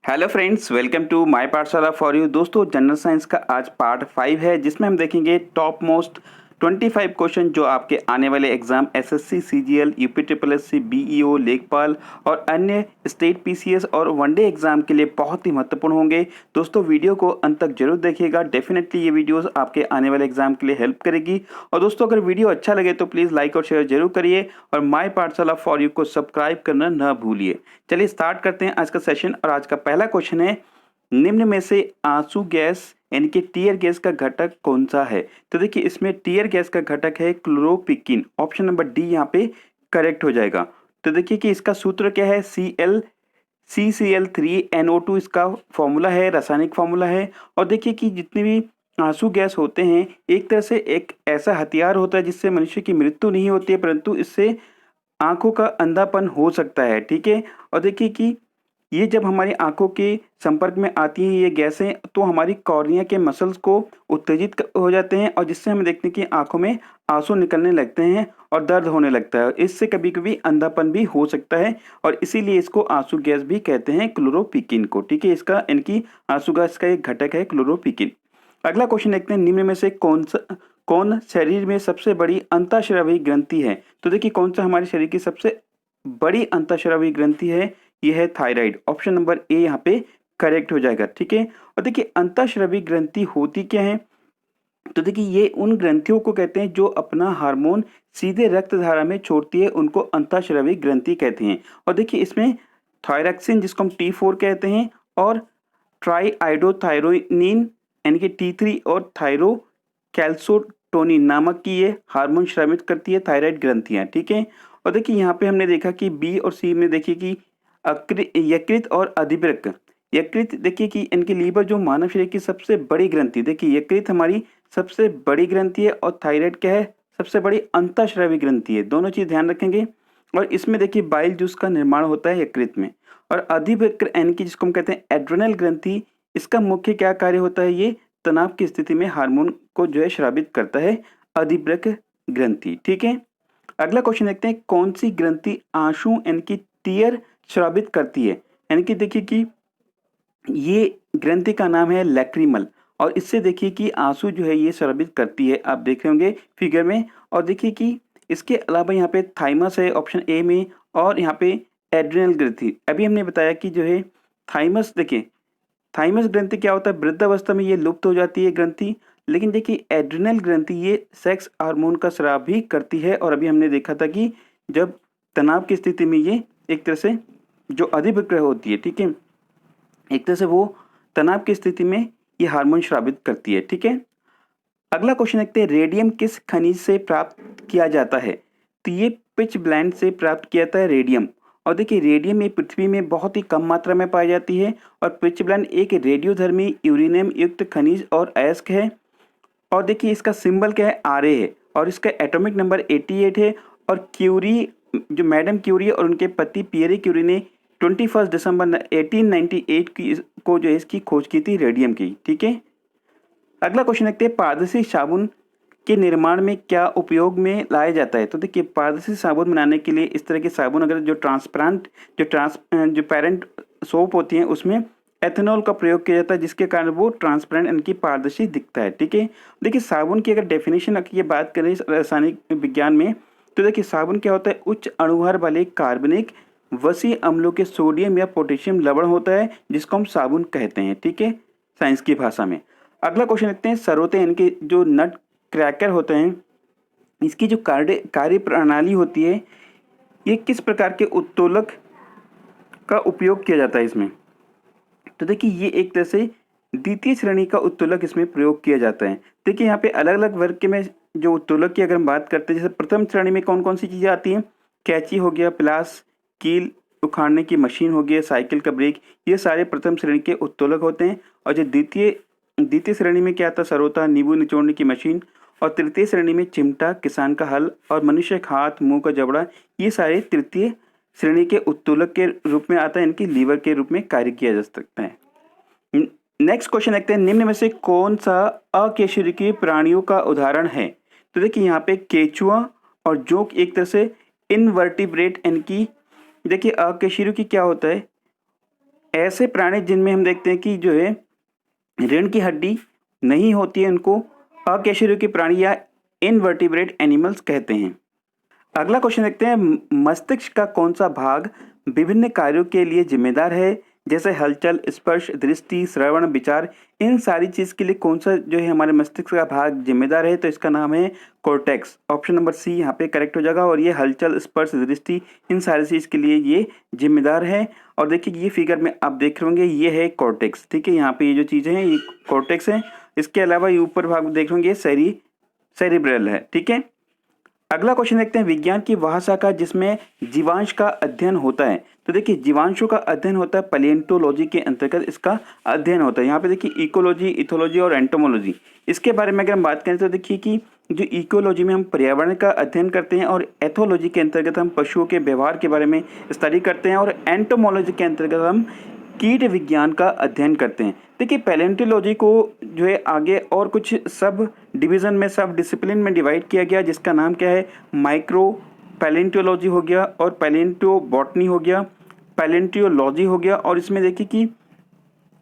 Hello friends, welcome to my Pathshala for you. दोस्तों, general science का आज पार्ट 5 है जिसमें हम देखेंगे टॉप मोस्ट 25 क्वेश्चन जो आपके आने वाले exam SSC, CGL, UP triple SC, BEO, लेखपाल और अन्य स्टेट पीसीएस और वनडे एग्जाम के लिए बहुत ही महत्वपूर्ण होंगे। दोस्तों, वीडियो को अंत तक जरूर देखिएगा। डेफिनेटली ये वीडियोस आपके आने वाले एग्जाम के लिए हेल्प करेगी। और दोस्तों, अगर वीडियो अच्छा लगे तो प्लीज़ लाइक और शेयर जरूर करिए और माय पाठशाला फॉर यू को सब्सक्राइब करना न भूलिए। चलिए स्टार्ट करते हैं आज का सेशन। और आज का पहला क्वेश्चन है, निम्न में से आंसू गैस यानी कि टीयर गैस का घटक कौन सा है? तो देखिए, इसमें टीयर गैस का घटक है क्लोरोपिकीन। ऑप्शन नंबर डी यहाँ पे करेक्ट हो जाएगा। तो देखिए कि इसका सूत्र क्या है, CCl3NO2 इसका फॉर्मूला है, रासायनिक फॉर्मूला है। और देखिए कि जितने भी आंसू गैस होते हैं, एक तरह से एक ऐसा हथियार होता है जिससे मनुष्य की मृत्यु नहीं होती है, परंतु इससे आंखों का अंधापन हो सकता है। ठीक है। और देखिए कि ये जब हमारी आंखों के संपर्क में आती हैं ये गैसें, तो हमारी कॉर्निया के मसल्स को उत्तेजित हो जाते हैं और जिससे हमें देखते हैं कि आंखों में आंसू निकलने लगते हैं और दर्द होने लगता है। इससे कभी कभी अंधापन भी हो सकता है और इसीलिए इसको आंसू गैस भी कहते हैं, क्लोरोपिकीन को। ठीक है, इसका इनकी आंसू गैस का एक घटक है क्लोरोपिकीन। अगला क्वेश्चन देखते हैं, निम्न में से कौन शरीर में सबसे बड़ी अंतःस्रावी ग्रंथि है? तो देखिए, कौन सा हमारे शरीर की सबसे बड़ी अंतःस्रावी ग्रंथि है? ये है थायराइड। ऑप्शन नंबर ए यहाँ पे करेक्ट हो जाएगा। ठीक है। और देखिए, अंतःस्रावी ग्रंथि होती क्या है? तो देखिए, ये उन ग्रंथियों को कहते हैं जो अपना हार्मोन सीधे रक्त धारा में छोड़ती है, उनको अंतःस्रावी ग्रंथि कहते हैं। और देखिए, इसमें थायरक्सिन जिसको हम T4 कहते हैं और ट्राई आइडोथायरोनिन यानी कि T3 और थायरो कैल्सोटोनिन नामक की ये हार्मोन स्रावित करती है थायराइड ग्रंथियां। ठीक है। और देखिए, यहाँ पे हमने देखा कि बी और सी में देखिए कि यकृत और अधिवृक्क। यकृत देखिए कि इनके लीवर जो मानव शरीर की सबसे बड़ी ग्रंथि, देखिए यकृत हमारी सबसे बड़ी ग्रंथि है और थायराइड क्या है, सबसे बड़ी अंतःस्रावी ग्रंथि है। दोनों चीज ध्यान रखेंगे। और इसमें देखिए बाइल जूस का निर्माण होता है यकृत में। और अधिवृक्क यानी कि जिसको हम कहते हैं एड्रेनल ग्रंथि, इसका मुख्य क्या कार्य होता है? ये तनाव की स्थिति में हार्मोन को जो है स्रावित करता है, अधिवृक्क ग्रंथि। ठीक है। अगला क्वेश्चन देखते हैं, कौन सी ग्रंथि आंसू यानी कि टीयर स्रावित करती है? यानी कि देखिए कि ये ग्रंथि का नाम है लैक्रिमल और इससे देखिए कि आंसू जो है ये स्रावित करती है, आप देख रहे होंगे फिगर में। और देखिए कि इसके अलावा यहाँ पे थाइमस है ऑप्शन ए में और यहाँ पे एड्रिनल ग्रंथि। अभी हमने बताया कि जो है थाइमस, देखिए थाइमस ग्रंथि क्या होता है, वृद्धावस्था में ये लुप्त हो जाती है ग्रंथि। लेकिन देखिए एड्रिनल ग्रंथि ये सेक्स हार्मोन का स्राव भी करती है और अभी हमने देखा था कि जब तनाव की स्थिति में ये एक तरह से जो अधिविक्रय होती है, ठीक है, एक तरह से वो तनाव की स्थिति में ये हार्मोन स्रावित करती है। ठीक है। अगला क्वेश्चन देखते हैं, रेडियम किस खनिज से प्राप्त किया जाता है? तो ये पिच ब्लेंड से प्राप्त किया जाता है रेडियम। और देखिए, रेडियम ये पृथ्वी में बहुत ही कम मात्रा में पाई जाती है और पिच ब्लेंड एक रेडियोधर्मी यूरेनियम युक्त खनिज और अयस्क है। और देखिए, इसका सिंबल क्या है, Ra है और इसका एटॉमिक नंबर 88 है। और क्यूरी, जो मैडम क्यूरी और उनके पति पियरे क्यूरी ने 21 दिसंबर 1898 की को जो है इसकी खोज की थी रेडियम की। ठीक है। अगला क्वेश्चन देखते हैं, पारदर्शी साबुन के निर्माण में क्या उपयोग में लाया जाता है? तो देखिए, पारदर्शी साबुन बनाने के लिए इस तरह के साबुन, अगर जो पेरेंट सोप होती हैं उसमें एथेनॉल का प्रयोग किया जाता है, जिसके कारण वो ट्रांसपेरेंट यानी कि पारदर्शी दिखता है। ठीक है। देखिए, साबुन की अगर डेफिनेशन की बात करें रासायनिक विज्ञान में, तो देखिए साबुन क्या होता है, उच्च अणुभार वाले कार्बनिक वसी अम्लों के सोडियम या पोटेशियम लवण होता है, जिसको हम साबुन कहते हैं। ठीक है, साइंस की भाषा में। अगला क्वेश्चन देखते हैं, सरोते इनके जो नट क्रैकर होते हैं, इसकी जो कार्य प्रणाली होती है, ये किस प्रकार के उत्तोलक का उपयोग किया जाता है इसमें? तो देखिए, ये एक तरह से द्वितीय श्रेणी का उत्तोलक इसमें प्रयोग किया जाता है। देखिए, यहाँ पे अलग अलग वर्ग के में जो उत्तोलक की अगर हम बात करते हैं, जैसे प्रथम श्रेणी में कौन कौन सी चीज़ें आती हैं, कैंची हो गया, प्लास, कील उखाड़ने की मशीन हो गई, साइकिल का ब्रेक, ये सारे प्रथम श्रेणी के उत्तोलक होते हैं। और जो द्वितीय द्वितीय श्रेणी में क्या आता है, सरोता, नींबू निचोड़ने की मशीन। और तृतीय श्रेणी में चिमटा, किसान का हल और मनुष्य का हाथ, मुंह का जबड़ा, ये सारे तृतीय श्रेणी के उत्तोलक के रूप में आता है, इनकी लीवर के रूप में कार्य किया जा सकता है। नेक्स्ट क्वेश्चन देखते हैं, निम्न में से कौन सा अकशेरुकीय प्राणियों का उदाहरण है? तो देखिए, यहाँ पे केचुआ और जोंक एक तरह से इनवर्टिब्रेट इनकी, देखिए अकशेरुकी क्या होता है, ऐसे प्राणी जिनमें हम देखते हैं कि जो है रीढ़ की हड्डी नहीं होती है, उनको अकशेरुकी प्राणी या इनवर्टिब्रेट एनिमल्स कहते हैं। अगला क्वेश्चन देखते हैं, मस्तिष्क का कौन सा भाग विभिन्न कार्यों के लिए जिम्मेदार है, जैसे हलचल, स्पर्श, दृष्टि, श्रवण, विचार, इन सारी चीज के लिए कौन सा जो है हमारे मस्तिष्क का भाग जिम्मेदार है? तो इसका नाम है कॉर्टेक्स। ऑप्शन नंबर सी यहाँ पे करेक्ट हो जाएगा। और ये हलचल, स्पर्श, दृष्टि, इन सारी चीज के लिए ये जिम्मेदार है। और देखिए ये फिगर में आप देख रहे होंगे, ये है कॉर्टेक्स। ठीक है, यहाँ पे ये जो चीजें हैं ये कॉर्टेक्स है। इसके अलावा ये ऊपर भाग देख रहे होंगे, सेरिब्रल है। ठीक है, अगला क्वेश्चन देखते हैं, विज्ञान की वह शाखा जिसमें जीवांश का अध्ययन होता है। तो देखिए जीवांशों का अध्ययन होता है पैलियोंटोलॉजी के अंतर्गत, इसका अध्ययन होता है। यहाँ पे देखिए इकोलॉजी, इथोलॉजी और एंटोमोलॉजी, इसके बारे में अगर हम बात करें तो देखिए कि जो इकोलॉजी में हम पर्यावरण का अध्ययन करते हैं, और एथोलॉजी के अंतर्गत हम पशुओं के व्यवहार के बारे में स्टडी करते हैं, और एंटोमोलॉजी के अंतर्गत हम कीट विज्ञान का अध्ययन करते हैं। देखिए पैलेंटोलॉजी को जो है आगे और कुछ सब डिवीज़न में, सब डिसिप्लिन में डिवाइड किया गया, जिसका नाम क्या है, माइक्रो पैलेंटोलॉजी हो गया, और पैलेंटोबॉटनी हो गया, पैलेंटियोलॉजी हो गया। और इसमें देखिए कि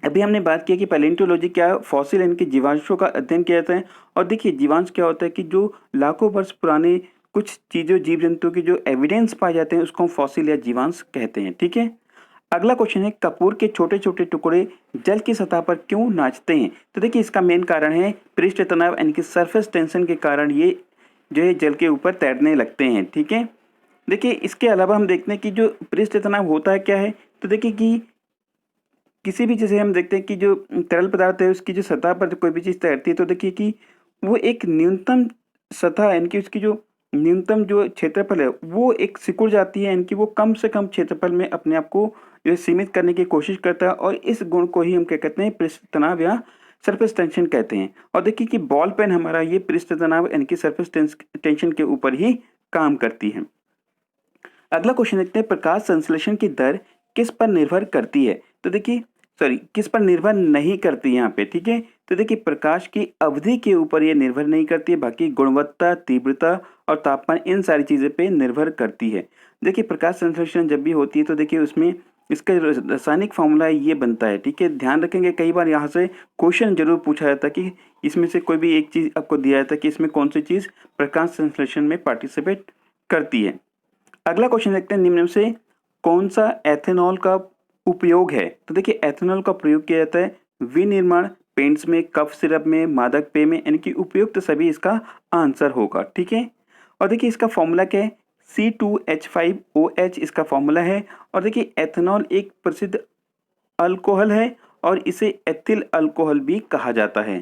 अभी हमने बात किया कि पैलेंटोलॉजी क्या है, फॉसिल इनके जीवांशों का अध्ययन किया जाता है। और देखिए जीवांश क्या होता है कि जो लाखों वर्ष पुराने कुछ चीज़ों, जीव जंतु की जो एविडेंस पाए जाते हैं उसको हम फॉसिल या जीवांश कहते हैं। ठीक है, अगला क्वेश्चन है, कपूर के छोटे छोटे टुकड़े जल की सतह पर क्यों नाचते हैं? तो देखिए इसका मेन कारण है पृष्ठ तनाव, यानी कि सरफेस टेंशन के कारण ये जो है जल के ऊपर तैरने लगते हैं। ठीक है, देखिए इसके अलावा हम देखते हैं कि जो पृष्ठ तनाव होता है क्या है, तो देखिए कि किसी भी जैसे हम देखते हैं कि जो तरल पदार्थ है उसकी जो सतह पर कोई भी चीज़ तैरती है, तो देखिए कि वो एक न्यूनतम सतह, यानी कि उसकी जो न्यूनतम जो क्षेत्रफल है वो एक सिकुड़ जाती है, यानी कि वो कम से कम क्षेत्रफल में अपने आप को जो है सीमित करने की कोशिश करता है। और इस गुण को ही हम क्या कहते हैं, पृष्ठ तनाव या सरफेस टेंशन कहते हैं। और देखिए कि बॉल पेन हमारा ये पृष्ठ तनाव यानी कि सरफेस टेंशन के ऊपर ही काम करती है। अगला क्वेश्चन देखते हैं, प्रकाश संश्लेषण की दर किस पर निर्भर करती है? तो देखिए किस पर निर्भर नहीं करती यहाँ पे। ठीक है, तो देखिए प्रकाश की अवधि के ऊपर ये निर्भर नहीं करती है, बाकी गुणवत्ता, तीव्रता और तापमान, इन सारी चीज़ें पे निर्भर करती है। देखिए प्रकाश संश्लेषण जब भी होती है तो देखिए उसमें इसका रासायनिक फॉर्मूला ये बनता है। ठीक है, ध्यान रखेंगे, कई बार यहाँ से क्वेश्चन जरूर पूछा जाता है कि इसमें से कोई भी एक चीज़ आपको दिया जाता है कि इसमें कौन सी चीज़ प्रकाश संश्लेषण में पार्टिसिपेट करती है। अगला क्वेश्चन देखते हैं, निम्न में से कौन सा एथेनॉल का उपयोग है? तो देखिए एथेनॉल का प्रयोग किया जाता है विनिर्माण, पेंट्स में, कफ सिरप में, मादक पेय में, यानी कि उपयुक्त तो सभी इसका आंसर होगा। ठीक है, और देखिए इसका फॉर्मूला क्या है, C2H5OH इसका फॉर्मूला है। और देखिए एथेनॉल एक प्रसिद्ध अल्कोहल है और इसे एथिल अल्कोहल भी कहा जाता है।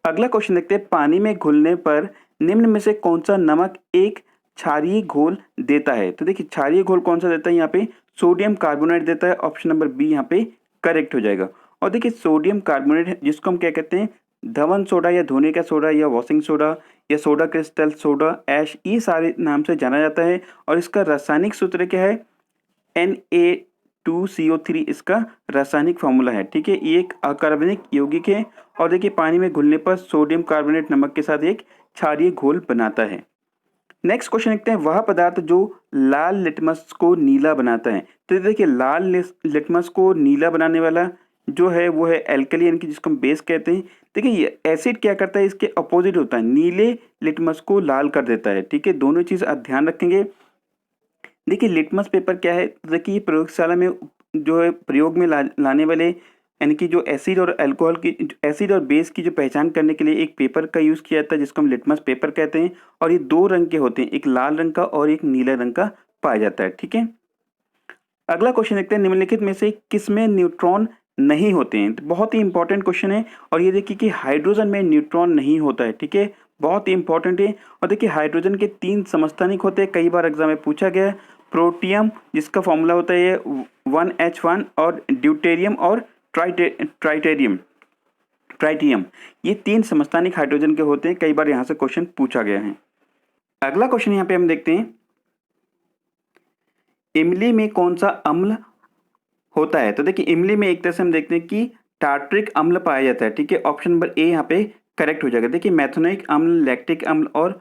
अगला क्वेश्चन देखते हैं, पानी में घुलने पर निम्न में से कौन सा नमक एक क्षारीय घोल देता है? तो देखिए क्षारीय घोल कौन सा देता है, यहाँ पे सोडियम कार्बोनेट देता है। ऑप्शन नंबर बी यहाँ पे करेक्ट हो जाएगा। और देखिए सोडियम कार्बोनेट जिसको हम क्या कहते हैं, धवन सोडा या धोने का सोडा या वॉशिंग सोडा या सोडा क्रिस्टल, सोडा ऐश, ये सारे नाम से जाना जाता है। और इसका रासायनिक सूत्र क्या है, Na2CO3 इसका रासायनिक फॉर्मूला है। ठीक है, ये एक अकार्बनिक यौगिक है। और देखिए पानी में घुलने पर सोडियम कार्बोनेट नमक के साथ एक क्षारीय घोल बनाता है। नेक्स्ट क्वेश्चन देखते हैं, वह पदार्थ जो लाल लिटमस को नीला बनाता है? तो देखिए लाल लिटमस को नीला बनाने वाला जो है वो है एल्कली, यानी कि जिसको हम बेस कहते हैं। देखिए ये एसिड क्या करता है, इसके अपोजिट होता है, नीले लिटमस को लाल कर देता है। ठीक है, दोनों चीज़ आप ध्यान रखेंगे। देखिए लिटमस पेपर क्या है, तो देखिए ये प्रयोगशाला में जो है प्रयोग में लाने वाले, यानी कि जो एसिड और अल्कोहल की, एसिड और बेस की जो पहचान करने के लिए एक पेपर का यूज़ किया जाता है जिसको हम लिटमस पेपर कहते हैं। और ये दो रंग के होते हैं, एक लाल रंग का और एक नीले रंग का पाया जाता है। ठीक है, अगला क्वेश्चन देखते हैं, निम्नलिखित में से किसमें न्यूट्रॉन नहीं होते हैं? तो बहुत ही इंपॉर्टेंट क्वेश्चन है। और ये देखिए कि हाइड्रोजन में न्यूट्रॉन नहीं होता है। ठीक है, बहुत ही इंपॉर्टेंट है। और देखिए हाइड्रोजन के 3 समस्थानिक होते हैं, कई बार एग्जाम में पूछा गया है। प्रोटियम जिसका फॉर्मूला होता है ये 1H1, और ड्यूटेरियम और ट्राइटेरियम ट्राइटियम, ये 3 समस्थानिक हाइड्रोजन के होते हैं, कई बार यहाँ से क्वेश्चन पूछा गया है। अगला क्वेश्चन यहाँ पे हम देखते हैं, इमली में कौन सा अम्ल होता है? तो देखिए इमली में एक तरह से हम देखते हैं कि टार्ट्रिक अम्ल पाया जाता है। ठीक है, ऑप्शन नंबर ए यहाँ पे करेक्ट हो जाएगा। देखिए मैथोनिक अम्ल, लैक्टिक अम्ल और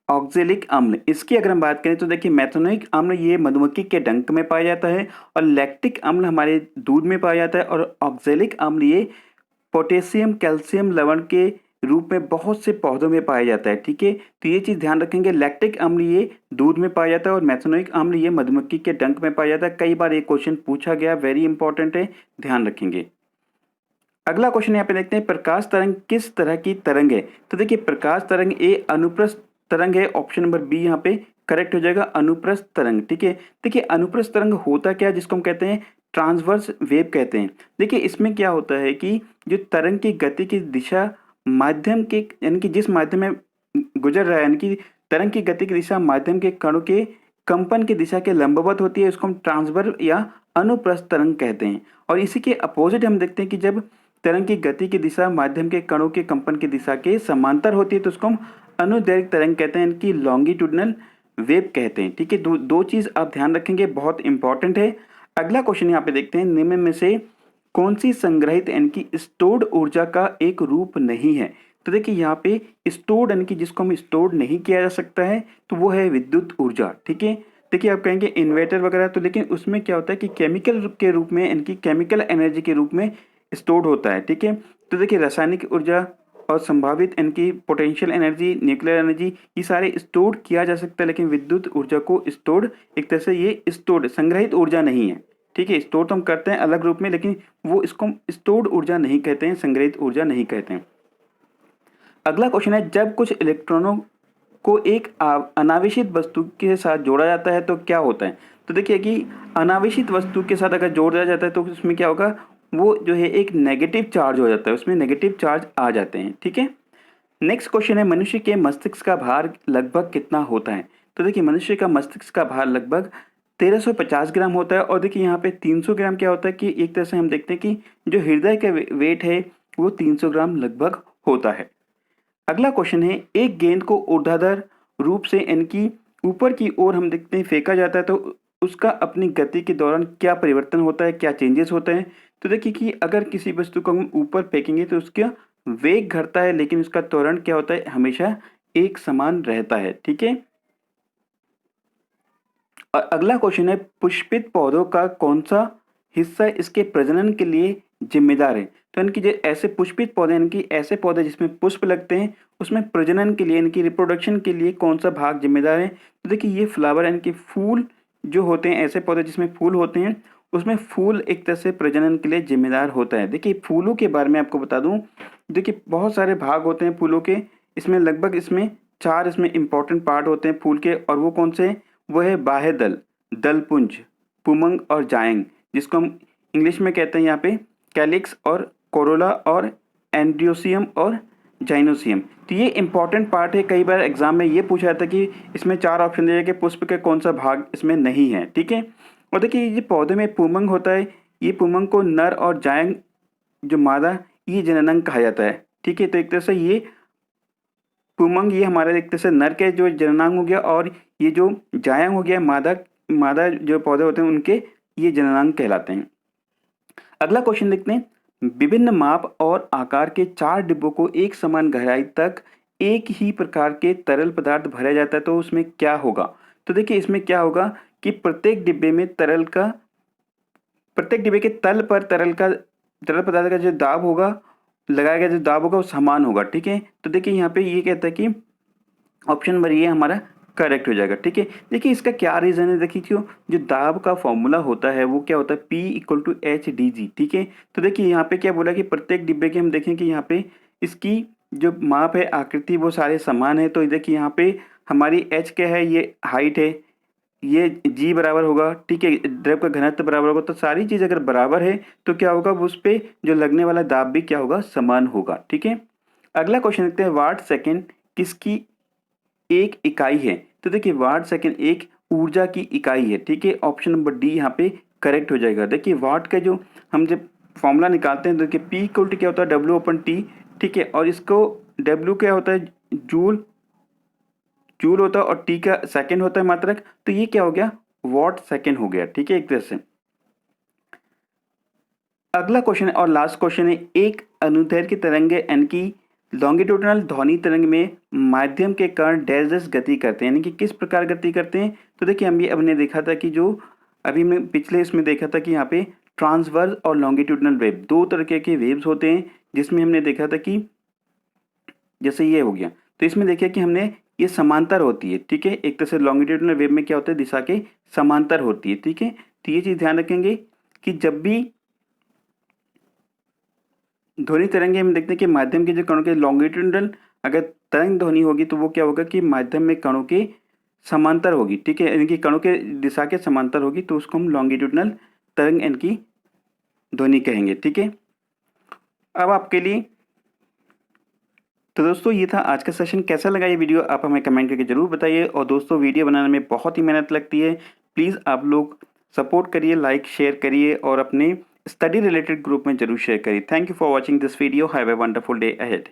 ऑक्जेलिक अम्ल, इसकी अगर हम बात करें तो देखिए मेथनोइक अम्ल ये मधुमक्खी के डंक में पाया जाता है और लैक्टिक अम्ल हमारे दूध में पाया जाता है और ऑक्जेलिक अम्ल ये पोटेशियम कैल्शियम लवण के रूप में बहुत से पौधों में पाया जाता है। ठीक है, तो ये चीज़ ध्यान रखेंगे। लैक्टिक अम्ल ये दूध में पाया जाता है और मेथनोइक अम्ल ये मधुमक्खी के डंक में पाया जाता है। कई बार ये क्वेश्चन पूछा गया, वेरी इंपॉर्टेंट है, ध्यान रखेंगे। अगला क्वेश्चन यहाँ पे देखते हैं, प्रकाश तरंग किस तरह की तरंग है? तो देखिए प्रकाश तरंग ए अनुप्रस्थ तरंग है, ऑप्शन नंबर बी यहाँ पे करेक्ट हो जाएगा, अनुप्रस्थ तरंग। ठीक है, देखिए अनुप्रस्थ तरंग होता क्या है, जिसको हम कहते हैं ट्रांसवर्स वेव कहते हैं। देखिए इसमें क्या होता है कि जो तरंग की गति की दिशा माध्यम के यानी कि जिस माध्यम में गुजर रहा है, यानी कि तरंग की गति की दिशा माध्यम के कणों के कंपन की दिशा के लंबवत होती है, उसको हम ट्रांसवर्स या अनुप्रस्थ तरंग कहते हैं। और इसी के अपोजिट हम देखते हैं कि जब तरंग की गति की दिशा माध्यम के कणों के कंपन की दिशा के समांतर होती है तो उसको हम अनुदैर्घ्य तरंग कहते हैं, इनकी लॉन्गिट्यूडनल वेव कहते हैं। ठीक है, दो चीज़ आप ध्यान रखेंगे, बहुत इंपॉर्टेंट है। अगला क्वेश्चन यहाँ पे देखते हैं, निम्न में से कौन सी संग्रहित यानी कि स्टोर्ड ऊर्जा का एक रूप नहीं है? तो देखिए यहाँ पे स्टोर्ड यानी कि जिसको हम स्टोर्ड नहीं किया जा सकता है तो वो है विद्युत ऊर्जा। ठीक है, देखिए आप कहेंगे इन्वर्टर वगैरह, तो लेकिन उसमें क्या होता है कि केमिकल के रूप में यानी कि केमिकल एनर्जी के रूप में स्टोर्ड होता है। ठीक है, तो देखिए रासायनिक ऊर्जा और संभावित इनकी पोटेंशियल एनर्जी, न्यूक्लियर एनर्जी, ये सारे स्टोर किया जा सकता है, लेकिन विद्युत ऊर्जा को स्टोर एक तरह से ये स्टोर्ड संग्रहित ऊर्जा नहीं है। ठीक है, स्टोर तो हम करते हैं अलग रूप में, लेकिन वो इसको हम स्टोर्ड ऊर्जा नहीं कहते हैं, संग्रहित ऊर्जा नहीं कहते हैं। अगला क्वेश्चन है, जब कुछ इलेक्ट्रॉनों को एक अनावेशित वस्तु के साथ जोड़ा जाता है तो क्या होता है? तो देखिए कि अनावेशित वस्तु के साथ अगर जोड़ा जाता है तो उसमें क्या होगा, वो जो है एक नेगेटिव चार्ज हो जाता है, उसमें नेगेटिव चार्ज आ जाते हैं। ठीक है, नेक्स्ट क्वेश्चन है, मनुष्य के मस्तिष्क का भार लगभग कितना होता है? तो देखिए मनुष्य का मस्तिष्क का भार लगभग 1350 ग्राम होता है। और देखिए यहाँ पे 300 ग्राम क्या होता है कि एक तरह से हम देखते हैं कि जो हृदय का वेट है वो 300 ग्राम लगभग होता है। अगला क्वेश्चन है, एक गेंद को ऊर्ध्वाधर रूप से इनकी ऊपर की ओर हम देखते हैं फेंका जाता है तो उसका अपनी गति के दौरान क्या परिवर्तन होता है, क्या चेंजेस होते हैं? तो देखिए कि अगर किसी वस्तु को हम ऊपर फेंकेंगे तो उसका वेग घटता है, लेकिन उसका त्वरण क्या होता है, हमेशा एक समान रहता है। ठीक है, और अगला क्वेश्चन है, पुष्पित पौधों का कौन सा हिस्सा इसके प्रजनन के लिए जिम्मेदार है? तो इनकी जो ऐसे पुष्पित पौधे यानी कि ऐसे पौधे जिसमें पुष्प लगते हैं उसमें प्रजनन के लिए इनकी रिप्रोडक्शन के लिए कौन सा भाग जिम्मेदार है? तो देखिए ये फ्लावर यानी कि फूल जो होते हैं, ऐसे पौधे जिसमें फूल होते हैं उसमें फूल एक तरह से प्रजनन के लिए जिम्मेदार होता है। देखिए फूलों के बारे में आपको बता दूं, देखिए बहुत सारे भाग होते हैं फूलों के, इसमें लगभग इसमें 4 इसमें इंपॉर्टेंट पार्ट होते हैं फूल के, और वो कौन से? वो है बाह्य दल, दलपुंज, पुमंग और जायंग, जिसको हम इंग्लिश में कहते हैं यहाँ पे कैलिक्स और कोरोला और एंड्रियोसियम और जाइनोसियम। तो ये इंपॉर्टेंट पार्ट है, कई बार एग्जाम में ये पूछा जाता है कि इसमें 4 ऑप्शन दिए कि पुष्प के कौन सा भाग इसमें नहीं है। ठीक है, और देखिए ये पौधे में पुमंग होता है, ये पुमंग को नर और जायंग जो मादा ये जननांग कहा जाता है। ठीक है, तो एक तरह से ये पुमंग ये हमारे एक तरह से नर के जो जननांग हो गया, और ये जो जायंग हो गया मादा मादा जो पौधे होते हैं उनके ये जननांग कहलाते हैं। अगला क्वेश्चन देखते हैं, विभिन्न माप और आकार के 4 डिब्बों को एक समान गहराई तक एक ही प्रकार के तरल पदार्थ भरा जाता है तो उसमें क्या होगा? तो देखिए इसमें क्या होगा कि प्रत्येक डिब्बे में प्रत्येक डिब्बे के तल पर तरल पदार्थ का जो दाब होगा, लगाया गया जो दाब होगा वो समान होगा। ठीक है, तो देखिए यहाँ पे ये कहता है कि ऑप्शन नंबर ये हमारा करेक्ट हो जाएगा। ठीक है, देखिए इसका क्या रीज़न है, देखिए क्यों, जो दाब का फॉर्मूला होता है वो क्या होता है, P = ठीक है, तो देखिए यहाँ पे क्या बोला कि प्रत्येक डिब्बे के हम देखें कि यहाँ पे इसकी जो माप है, आकृति, वो सारे समान है। तो देखिए यहाँ पे हमारी H क्या है, ये हाइट है, ये G बराबर होगा। ठीक है, द्रव का घनत्व बराबर होगा, तो सारी चीज़ अगर बराबर है तो क्या होगा, उस पर जो लगने वाला दाब भी क्या होगा, समान होगा। ठीक है, अगला क्वेश्चन देखते हैं, वाट सेकेंड किसकी एक इकाई है? तो देखिए वाट सेकेंड एक ऊर्जा की इकाई है। ठीक है, ऑप्शन नंबर डी यहाँ पे करेक्ट हो जाएगा। देखिए वाट का जो हम जब फॉर्मूला निकालते हैं तो देखिए P इक्वल टू क्या होता है, W/T। ठीक है, और इसको W क्या होता है, जूल जूल होता है, और T का सेकेंड होता है मात्रक, तो ये क्या हो गया, वॉट सेकेंड हो गया। ठीक है, एक तरह से। अगला क्वेश्चन है और लास्ट क्वेश्चन है, एक अनुदैर्घ्य तरंग यानी कि लॉन्गिट्यूडिनल ध्वनि तरंग में माध्यम के कण डैश डैश गति करते हैं, यानी कि किस प्रकार गति करते हैं। तो देखिए हमने देखा था कि जो अभी मैं पिछले इसमें देखा था कि यहाँ पे ट्रांसवर्स और लॉन्गिट्यूडिनल वेव दो तरीके के वेव्स होते हैं, जिसमें हमने देखा था कि जैसे ये हो गया, तो इसमें देखिए कि हमने ये समांतर होती है, ठीक है। एक तरह से लॉन्गिट्यूडिनल वेव में क्या होता है, दिशा के समांतर होती है, ठीक है। तो ये चीज़ ध्यान रखेंगे कि जब भी ध्वनि तरंगे हम देखते हैं कि माध्यम के जो कणों के लॉन्गिट्यूडिनल अगर तरंग ध्वनि होगी तो वो क्या होगा कि माध्यम में कणों के समांतर होगी, ठीक है, इनकी कणों के दिशा के समांतर होगी, तो उसको हम लॉन्गिट्यूडिनल तरंग इनकी ध्वनि कहेंगे, ठीक है। अब आपके लिए तो दोस्तों ये था आज का सेशन। कैसा लगा ये वीडियो आप हमें कमेंट करके ज़रूर बताइए। और दोस्तों वीडियो बनाने में बहुत ही मेहनत लगती है, प्लीज़ आप लोग सपोर्ट करिए, लाइक शेयर करिए और अपने स्टडी रिलेटेड ग्रुप में ज़रूर शेयर करिए। Thank you for watching this video. Have a wonderful day ahead.